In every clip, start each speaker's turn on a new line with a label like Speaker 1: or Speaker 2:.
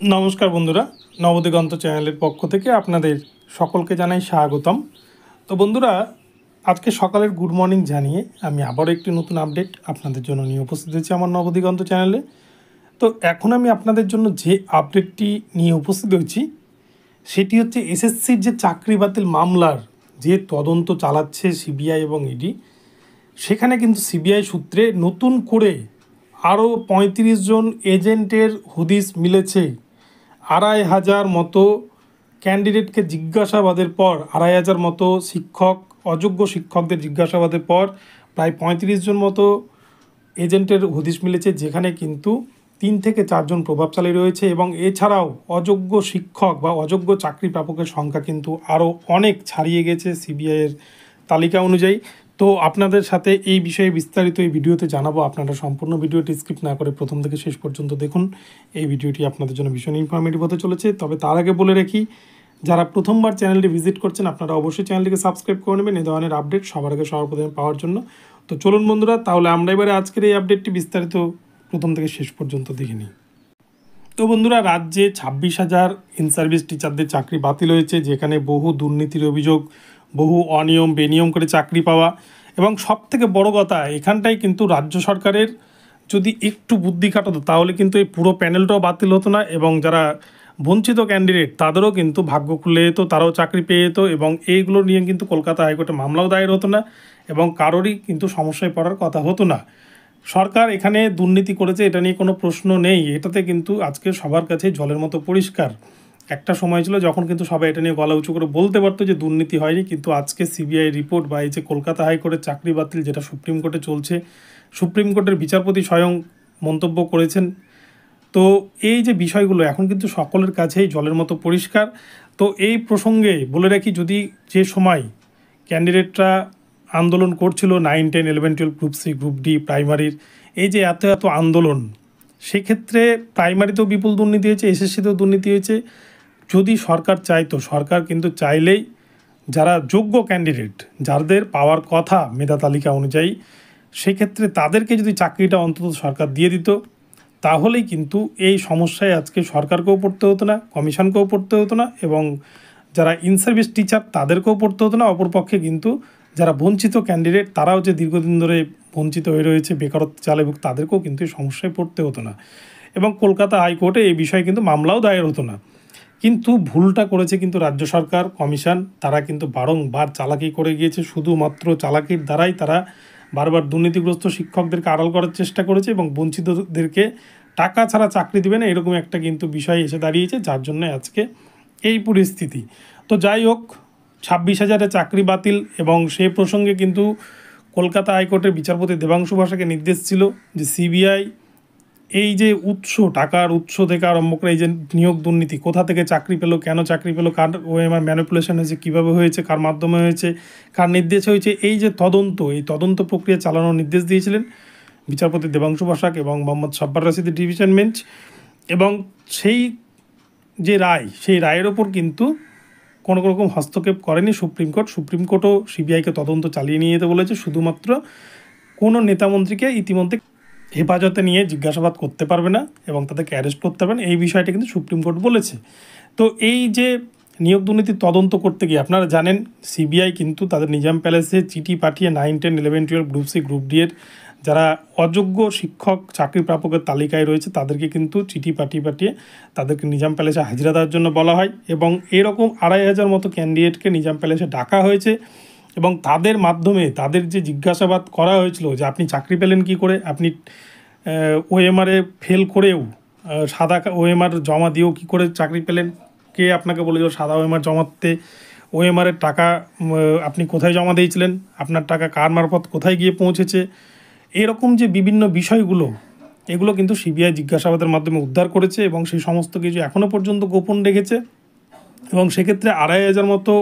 Speaker 1: নমস্কার বন্ধুরা, নবদিগন্ত চ্যানেলের পক্ষ থেকে আপনাদের সকলকে জানাই স্বাগতম। তো বন্ধুরা, আজকে সকালের গুড মর্নিং জানিয়ে আমি আবারও একটি নতুন আপডেট আপনাদের জন্য নিয়ে উপস্থিত হয়েছি আমার নবদিগন্ত চ্যানেলে। তো এখন আমি আপনাদের জন্য যে আপডেটটি নিয়ে উপস্থিত হয়েছি সেটি হচ্ছে এসএসসির যে চাকরি বাতিল মামলার যে তদন্ত চালাচ্ছে সিবিআই এবং ইডি, সেখানে কিন্তু সিবিআই সূত্রে নতুন করে আরও ৩৫ জন এজেন্টের হদিশ মিলেছে। ২৫০০ মতো ক্যান্ডিডেটকে জিজ্ঞাসাবাদের পর, ২৫০০ মতো অযোগ্য শিক্ষকদের জিজ্ঞাসাবাদের পর প্রায় ৩৫ জন মতো এজেন্টের হদিশ মিলেছে, যেখানে কিন্তু ৩ থেকে ৪ জন প্রভাবশালী রয়েছে এবং এছাড়াও অযোগ্য শিক্ষক বা অযোগ্য চাকরি প্রাপকের সংখ্যা কিন্তু আরও অনেক ছাড়িয়ে গেছে সিবিআইয়ের তালিকা অনুযায়ী। তো আপনাদের সাথে এই বিষয়ে বিস্তারিত এই ভিডিওতে জানাবো। আপনারা সম্পূর্ণ ভিডিওটি স্কিপ না করে প্রথম থেকে শেষ পর্যন্ত দেখুন। এই ভিডিওটি আপনাদের জন্য ভীষণ ইনফরমেটিভ হতে চলেছে। তবে তার আগে বলে রাখি, যারা প্রথমবার চ্যানেলটি ভিজিট করছেন আপনারা অবশ্যই চ্যানেলটিকে সাবস্ক্রাইব করে নেবেন এই ধরনের আপডেট সবার আগে সবার প্রথমে পাওয়ার জন্য। তো চলুন বন্ধুরা, তাহলে আমরা এবারে আজকের এই আপডেটটি বিস্তারিত প্রথম থেকে শেষ পর্যন্ত দেখে নিই। তো বন্ধুরা, রাজ্যে ২৬,০০০ ইন সার্ভিস টিচারদের চাকরি বাতিল হয়েছে, যেখানে বহু দুর্নীতির অভিযোগ, বহু অনিয়ম বেনিয়ম করে চাকরি পাওয়া এবং সবথেকে বড় কথা, এখানটাই কিন্তু রাজ্য সরকারের যদি একটু বুদ্ধি খাটাতো তাহলে কিন্তু এই পুরো প্যানেলটাও বাতিল হতো না এবং যারা বঞ্চিত ক্যান্ডিডেট তাদেরও কিন্তু ভাগ্য খুলে যেত, তারাও চাকরি পেয়ে যেত এবং এইগুলো নিয়ে কিন্তু কলকাতা হাইকোর্টে মামলাও দায়ের হতো না এবং কারোরই কিন্তু সমস্যায় পড়ার কথা হতো না। সরকার এখানে দুর্নীতি করেছে, এটা নিয়ে কোনো প্রশ্ন নেই, এটাতে কিন্তু আজকে সবার কাছে জলের মতো পরিষ্কার। একটা সময় ছিল যখন কিন্তু সবাই এটা নিয়ে গলা উঁচু করে বলতে পারতো যে দুর্নীতি হয়নি, কিন্তু আজকে সিবিআই রিপোর্ট বা এই যে কলকাতা হাইকোর্টের চাকরি বাতিল যেটা সুপ্রিম কোর্টে চলছে, সুপ্রিম কোর্টের বিচারপতি স্বয়ং মন্তব্য করেছেন। তো এই যে বিষয়গুলো এখন কিন্তু সকলের কাছেই জলের মতো পরিষ্কার। তো এই প্রসঙ্গে বলে রাখি, যদি যে সময় ক্যান্ডিডেটরা আন্দোলন করছিল 9, 10, 11, 12, গ্রুপ সি, গ্রুপ ডি, প্রাইমারির, এই যে এত এত আন্দোলন, সেক্ষেত্রে প্রাইমারিতেও বিপুল দুর্নীতি হয়েছে, এসএসসিতেও দুর্নীতি হয়েছে। যদি সরকার চাইতো, সরকার কিন্তু চাইলেই যারা যোগ্য ক্যান্ডিডেট, যাদের পাওয়ার কথা মেধা তালিকা অনুযায়ী, সেক্ষেত্রে তাদেরকে যদি চাকরিটা অন্তত সরকার দিয়ে দিত, তাহলেই কিন্তু এই সমস্যায় আজকে সরকারকেও পড়তে হতো না, কমিশনকেও পড়তে হতো না এবং যারা ইন সার্ভিস টিচার তাদেরকেও পড়তে হতো না। অপরপক্ষে কিন্তু যারা বঞ্চিত ক্যান্ডিডেট, তারাও যে দীর্ঘদিন ধরে বঞ্চিত হয়ে রয়েছে, বেকারত্ব চালে এবং তাদেরকেও কিন্তু এই সমস্যায় পড়তে হতো না এবং কলকাতা হাইকোর্টে এই বিষয়ে কিন্তু মামলাও দায়ের হতো না। কিন্তু ভুলটা করেছে কিন্তু রাজ্য সরকার, কমিশন, তারা কিন্তু বারংবার চালাকি করে গিয়েছে। শুধুমাত্র চালাকির দ্বারাই তারা বারবার দুর্নীতিগ্রস্ত শিক্ষকদেরকে আড়াল করার চেষ্টা করেছে এবং বঞ্চিতদেরকে টাকা ছাড়া চাকরি দেবে না, এরকম একটা কিন্তু বিষয় এসে দাঁড়িয়েছে, যার জন্য আজকে এই পরিস্থিতি। তো যাই হোক, ২৬,০০০ চাকরি বাতিল এবং সেই প্রসঙ্গে কিন্তু কলকাতা হাইকোর্টের বিচারপতি দেবাংশু বসাকের নির্দেশ ছিল যে সিবিআই এই যে টাকার উৎস থেকে আরম্ভ করে এই যে নিয়োগ দুর্নীতি, কোথা থেকে চাকরি পেলো, কেন চাকরি পেলো, কার ওএমআর ম্যানিপুলেশন হয়েছে, কীভাবে হয়েছে, কার মাধ্যমে হয়েছে, কার নির্দেশে হয়েছে, এই যে এই তদন্ত প্রক্রিয়া চালানোর নির্দেশ দিয়েছিলেন বিচারপতি দেবাংশু বসাক এবং মোহাম্মদ সাব্বার রাশিদের ডিভিশন বেঞ্চ। এবং সেই যে রায়, সেই রায়ের ওপর কিন্তু কোনো রকম হস্তক্ষেপ করেনি সুপ্রিম কোর্ট। সুপ্রিম কোর্টও সিবিআইকে তদন্ত চালিয়ে নিয়ে যেতে বলেছে, শুধুমাত্র কোনো নেতামন্ত্রীকে ইতিমধ্যে হেফাজতে নিয়ে জিজ্ঞাসাবাদ করতে পারবে না এবং তাদেরকে অ্যারেস্ট করতে পারবে না, এই বিষয়টা কিন্তু সুপ্রিম কোর্ট বলেছে। তো এই যে নিয়োগ দুর্নীতির তদন্ত করতে গিয়ে আপনারা জানেন সিবিআই কিন্তু তাদের নিজাম প্যালেসে চিঠি পাঠিয়ে 9, 10, 11, 12, গ্রুপ সি, গ্রুপ ডি এর যারা অযোগ্য শিক্ষক চাকরি প্রাপকের তালিকায় রয়েছে তাদেরকে কিন্তু চিঠি পাঠিয়ে তাদেরকে নিজাম প্যালেসে হাজিরা দেওয়ার জন্য বলা হয় এবং এরকম ২৫০০ মতো ক্যান্ডিডেটকে নিজাম প্যালেসে ডাকা হয়েছে এবং তাদের মাধ্যমে তাদের যে জিজ্ঞাসাবাদ করা হয়েছিল যে আপনি চাকরি পেলেন কী করে, আপনি ওএমআরে ফেল করেও সাদা ওএমআর জমা দিয়েও কী করে চাকরি পেলেন, কে আপনাকে বলেছিল সাদা ওএমআর জমাতে, ওএমআরের টাকা আপনি কোথায় জমা দিয়েছিলেন, আপনার টাকা কার মারফত কোথায় গিয়ে পৌঁছেছে, এরকম যে বিভিন্ন বিষয়গুলো, এগুলো কিন্তু সিবিআই জিজ্ঞাসাবাদের মাধ্যমে উদ্ধার করেছে এবং সেই সমস্ত কিছু এখনও পর্যন্ত গোপন রেখেছে। এবং সেক্ষেত্রে ২৫০০ মতো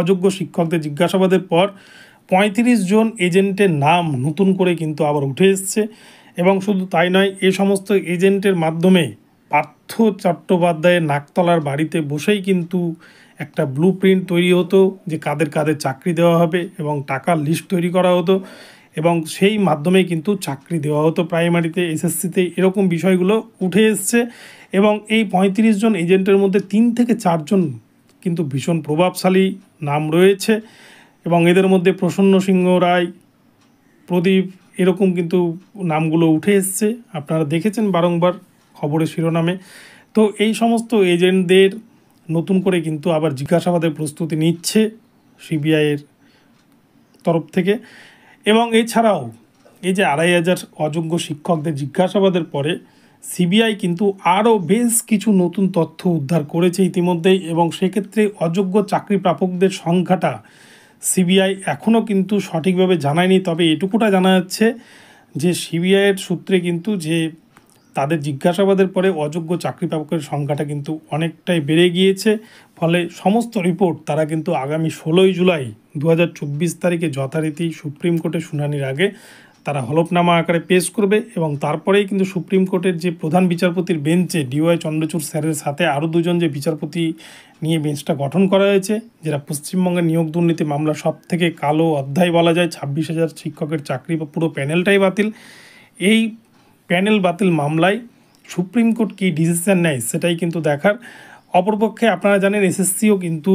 Speaker 1: অযোগ্য শিক্ষকদের জিজ্ঞাসাবাদের পর ৩৫ জন এজেন্টের নাম নতুন করে কিন্তু আবার উঠে এসছে। এবং শুধু তাই নয়, এই সমস্ত এজেন্টের মাধ্যমে পার্থ চট্টোপাধ্যায়ের নাকতলার বাড়িতে বসেই কিন্তু একটা ব্লু প্রিন্ট তৈরি হতো যে কাদের কাদের চাকরি দেওয়া হবে এবং টাকার লিস্ট তৈরি করা হতো এবং সেই মাধ্যমেই কিন্তু চাকরি দেওয়া হতো প্রাইমারিতে, এসএসসিতে, এরকম বিষয়গুলো উঠে এসছে। এবং এই ৩৫ জন এজেন্টের মধ্যে ৩ থেকে ৪ জন কিন্তু ভীষণ প্রভাবশালী নাম রয়েছে এবং এদের মধ্যে প্রসন্ন সিংহ রায়, প্রদীপ, এরকম কিন্তু নামগুলো উঠে এসছে, আপনারা দেখেছেন বারংবার খবরের শিরোনামে। তো এই সমস্ত এজেন্টদের নতুন করে কিন্তু আবার জিজ্ঞাসাবাদের প্রস্তুতি নিচ্ছে সিবিআইয়ের তরফ থেকে। এবং এছাড়াও এই যে ২৫০০ অযোগ্য শিক্ষকদের জিজ্ঞাসাবাদের পরে সিবিআই কিন্তু আরও বেশ কিছু নতুন তথ্য উদ্ধার করেছে ইতিমধ্যেই, এবং সেক্ষেত্রে অযোগ্য চাকরি প্রাপকদের সংখ্যাটা সিবিআই এখনও কিন্তু সঠিকভাবে জানায়নি। তবে এটুকুটা জানা যাচ্ছে যে সিবিআইয়ের সূত্রে কিন্তু যে তাদের জিজ্ঞাসাবাদের পরে অযোগ্য চাকরি প্রাপকের সংখ্যাটা কিন্তু অনেকটাই বেড়ে গিয়েছে। ফলে সমস্ত রিপোর্ট তারা কিন্তু আগামী ১৬ই জুলাই ২০২৪ তারিখে যথারীতি সুপ্রিম কোর্টে শুনানির আগে তারা হলফনামা আকারে পেশ করবে, এবং তারপরেই কিন্তু সুপ্রিম কোর্টের যে প্রধান বিচারপতির বেঞ্চে ডিওয়াই চন্দ্রচূড় স্যারের সাথে আরও দুজন যে বিচারপতি নিয়ে বেঞ্চটা গঠন করা হয়েছে, যেটা পশ্চিমবঙ্গের নিয়োগ দুর্নীতি মামলা সব থেকে কালো অধ্যায় বলা যায়, ২৬,০০০ শিক্ষকের চাকরি বা পুরো প্যানেলটাই বাতিল। এই প্যানেল বাতিল মামলায় সুপ্রিম কোর্ট কী ডিসিশন নেয় সেটাই কিন্তু দেখার। অপরপক্ষে আপনারা জানেন এসএসসিও কিন্তু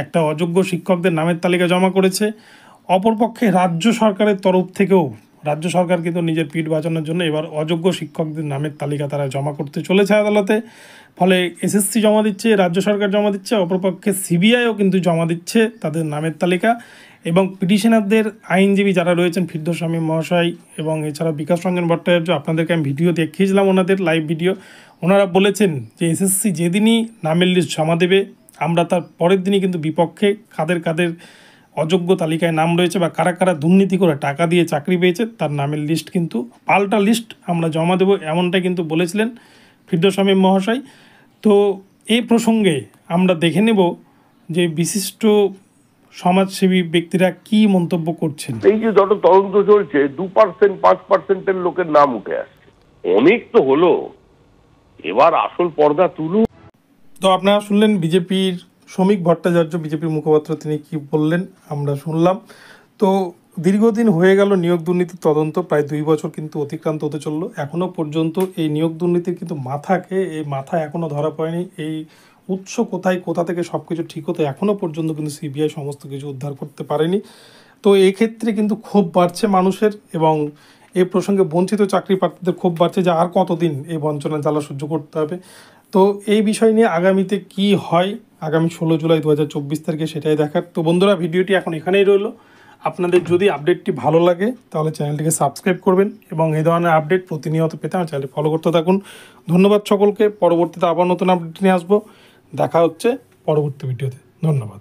Speaker 1: একটা অযোগ্য শিক্ষকদের নামের তালিকা জমা করেছে। অপরপক্ষে রাজ্য সরকারের তরফ থেকেও রাজ্য সরকার কিন্তু নিজের পিঠ বাঁচানোর জন্য এবার অযোগ্য শিক্ষকদের নামের তালিকা তারা জমা করতে চলেছে আদালতে। ফলে এসএসসি জমা দিচ্ছে, রাজ্য সরকার জমা দিচ্ছে, অপরপক্ষে সিবিআইও কিন্তু জমা দিচ্ছে তাদের নামের তালিকা। এবং পিটিশনারদের আইনজীবী যারা রয়েছেন ফিরদৌস শামীম মহাশয় এবং এছাড়া বিকাশ রঞ্জন ভট্টাচার্য, আপনাদেরকে আমি ভিডিও দেখিয়েছিলাম ওনাদের লাইভ ভিডিও, ওনারা বলেছেন যে এসএসসি যেদিনই নামের লিস্ট জমা দেবে আমরা তার পরের দিনই কিন্তু বিপক্ষে কাদের অযোগ্য তালিকায় নাম রয়েছে বা কারা কারা দুর্নীতি করে টাকা দিয়ে চাকরি পেয়েছে তার নামের লিস্ট কিন্তু পাল্টা লিস্ট আমরা জমা দেবো, এমনটাই কিন্তু বলেছিলেন ফিরদৌস শামীম মহাশয়। তো এই প্রসঙ্গে আমরা দেখে নেব যে বিশিষ্ট সমাজসেবী ব্যক্তিরা কি মন্তব্য করছেন।
Speaker 2: এই যে যত তদন্ত চলছে 2% 5%-এর লোকের নাম উঠে আসছে, অনেক তো হলো, এবার আসল পর্দা তুলুন।
Speaker 1: তো আপনারা শুনলেন বিজেপির শ্রমিক ভট্টাচার্য, বিজেপির মুখপাত্র, তিনি কি বললেন আমরা শুনলাম। তো দীর্ঘদিন হয়ে গেল নিয়োগ দুর্নীতির তদন্ত, প্রায় 2 বছর কিন্তু অতিক্রান্ত হতে চললো, এখনও পর্যন্ত এই নিয়োগ দুর্নীতির কিন্তু মাথা এখনও ধরা পড়েনি। এই উৎস কোথায়, কোথা থেকে সব কিছু ঠিক হতো এখনও পর্যন্ত কিন্তু সিবিআই সমস্ত কিছু উদ্ধার করতে পারেনি। তো এক্ষেত্রে কিন্তু ক্ষোভ বাড়ছে মানুষের, এবং এই প্রসঙ্গে বঞ্চিত চাকরি প্রার্থীদের ক্ষোভ বাড়ছে যে আর কতদিন এই বঞ্চনা জ্বালা সহ্য করতে হবে। তো এই বিষয় নিয়ে আগামীতে কি হয়, আগামী 16 জুলাই 2024 তারিখে সেটাই দেখার। তো বন্ধুরা, ভিডিওটি এখন এখানেই রইল। আপনাদের যদি আপডেটটি ভালো লাগে তাহলে চ্যানেলটিকে সাবস্ক্রাইব করবেন, এবং এই ধরনের আপডেট প্রতিনিয়ত পেতে আমার চ্যানেলটি ফলো করতে থাকুন। ধন্যবাদ সকলকে। পরবর্তীতে আবার নতুন আপডেট নিয়ে আসবো। দেখা হচ্ছে পরবর্তী ভিডিওতে। ধন্যবাদ।